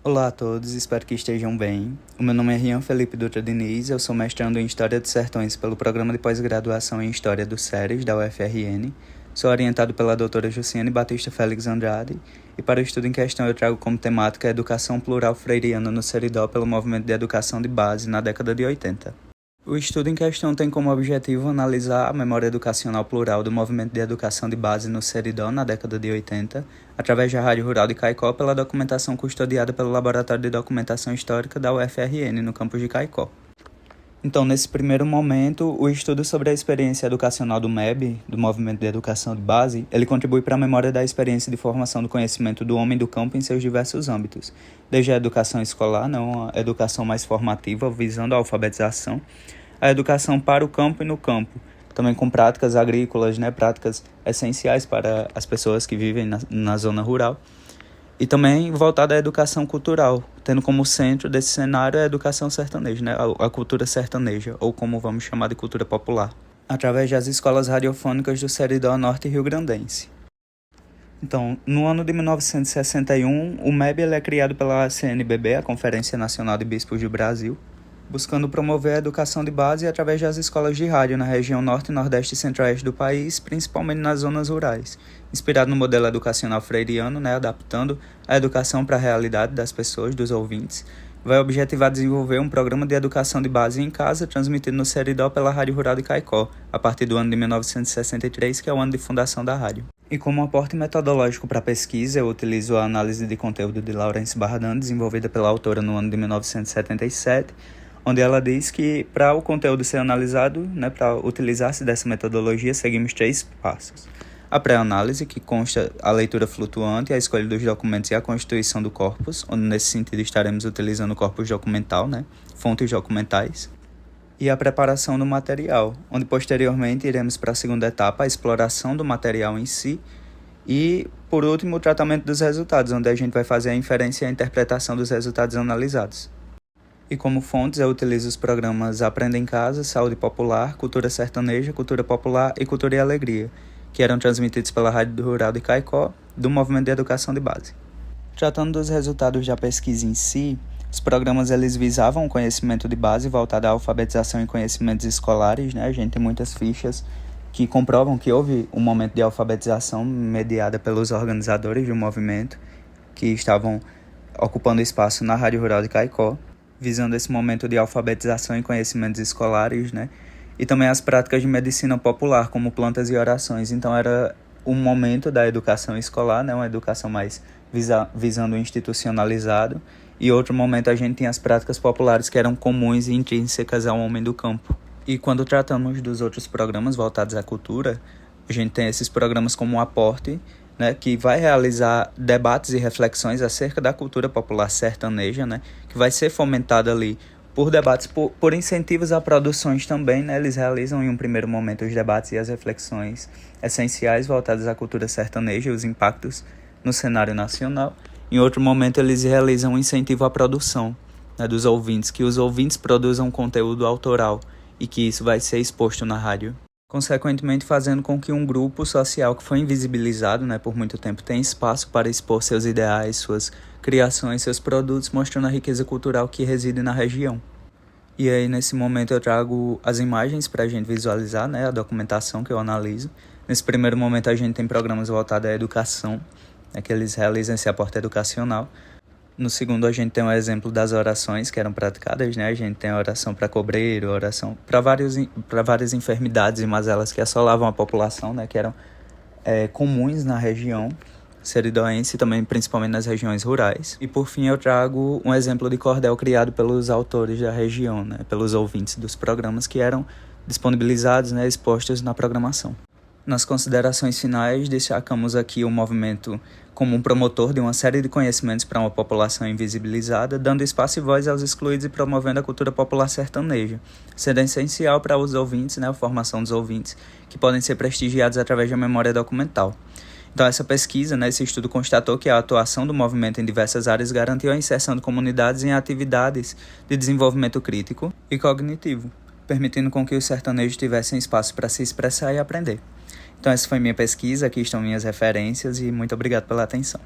Olá a todos, espero que estejam bem. O meu nome é Rian Felipe Dutra Diniz, eu sou mestrando em História dos Sertões pelo Programa de Pós-Graduação em História dos Ceres, da UFRN. Sou orientado pela doutora Jussiane Batista Félix Andrade e para o estudo em questão eu trago como temática a educação plural freiriana no Seridó pelo movimento de educação de base na década de 80. O estudo em questão tem como objetivo analisar a memória educacional plural do movimento de educação de base no Seridó na década de 80, através da Rádio Rural de Caicó pela documentação custodiada pelo Laboratório de Documentação Histórica da UFRN no campus de Caicó. Então, nesse primeiro momento, o estudo sobre a experiência educacional do MEB, do Movimento de Educação de Base, ele contribui para a memória da experiência de formação do conhecimento do homem do campo em seus diversos âmbitos, desde a educação escolar, não a educação mais formativa, visando a alfabetização, a educação para o campo e no campo, também com práticas agrícolas, práticas essenciais para as pessoas que vivem na zona rural, e também voltada à educação cultural, tendo como centro desse cenário a educação sertaneja, a cultura sertaneja, ou como vamos chamar de cultura popular, através das escolas radiofônicas do Seridó Norte Rio-Grandense. Então, no ano de 1961, o MEB é criado pela CNBB, a Conferência Nacional de Bispos do Brasil, buscando promover a educação de base através das escolas de rádio na região norte, nordeste e centro-oeste do país, principalmente nas zonas rurais, inspirado no modelo educacional freiriano, adaptando a educação para a realidade das pessoas, dos ouvintes. Vai objetivar desenvolver um programa de educação de base em casa, transmitido no Seridó pela Rádio Rural de Caicó, a partir do ano de 1963, que é o ano de fundação da rádio. E como aporte metodológico para a pesquisa, eu utilizo a análise de conteúdo de Laurence Barradan, desenvolvida pela autora no ano de 1977, onde ela diz que para o conteúdo ser analisado, para utilizar-se dessa metodologia, seguimos 3 passos. A pré-análise, que consta a leitura flutuante, a escolha dos documentos e a constituição do corpus, onde nesse sentido estaremos utilizando o corpus documental, fontes documentais. E a preparação do material, onde posteriormente iremos para a segunda etapa, a exploração do material em si, e, por último, o tratamento dos resultados, onde a gente vai fazer a inferência e a interpretação dos resultados analisados. E como fontes eu utilizo os programas Aprenda em Casa, Saúde Popular, Cultura Sertaneja, Cultura Popular e Cultura e Alegria, que eram transmitidos pela Rádio Rural de Caicó, do Movimento de Educação de Base. Tratando dos resultados da pesquisa em si, os programas eles visavam o conhecimento de base voltado à alfabetização e conhecimentos escolares, A gente tem muitas fichas que comprovam que houve um momento de alfabetização mediada pelos organizadores do movimento, que estavam ocupando espaço na Rádio Rural de Caicó, visando esse momento de alfabetização e conhecimentos escolares, e também as práticas de medicina popular, como plantas e orações. Então era um momento da educação escolar, uma educação mais visando o institucionalizado, e outro momento a gente tinha as práticas populares que eram comuns e intrínsecas ao homem do campo. E quando tratamos dos outros programas voltados à cultura, a gente tem esses programas como um aporte, que vai realizar debates e reflexões acerca da cultura popular sertaneja, que vai ser fomentada ali por debates, por incentivos a produções também, Eles realizam em um primeiro momento os debates e as reflexões essenciais voltadas à cultura sertaneja e os impactos no cenário nacional. Em outro momento eles realizam um incentivo à produção, dos ouvintes, que os ouvintes produzam conteúdo autoral e que isso vai ser exposto na rádio. Consequentemente, fazendo com que um grupo social que foi invisibilizado por muito tempo tenha espaço para expor seus ideais, suas criações, seus produtos, mostrando a riqueza cultural que reside na região. E aí, nesse momento, eu trago as imagens para a gente visualizar, a documentação que eu analiso. Nesse primeiro momento, a gente tem programas voltados à educação, que eles realizam esse aporte educacional. No segundo, a gente tem um exemplo das orações que eram praticadas, A gente tem a oração para cobreiro, oração para várias enfermidades e mazelas que assolavam a população, que eram comuns na região seridoense e também principalmente nas regiões rurais. E por fim, eu trago um exemplo de cordel criado pelos autores da região, pelos ouvintes dos programas que eram disponibilizados, expostos na programação. Nas considerações finais, destacamos aqui o movimento como um promotor de uma série de conhecimentos para uma população invisibilizada, dando espaço e voz aos excluídos e promovendo a cultura popular sertaneja, sendo essencial para os ouvintes, a formação dos ouvintes, que podem ser prestigiados através da memória documental. Então, essa pesquisa, esse estudo constatou que a atuação do movimento em diversas áreas garantiu a inserção de comunidades em atividades de desenvolvimento crítico e cognitivo, permitindo com que os sertanejos tivessem espaço para se expressar e aprender. Então essa foi minha pesquisa, aqui estão minhas referências e muito obrigado pela atenção.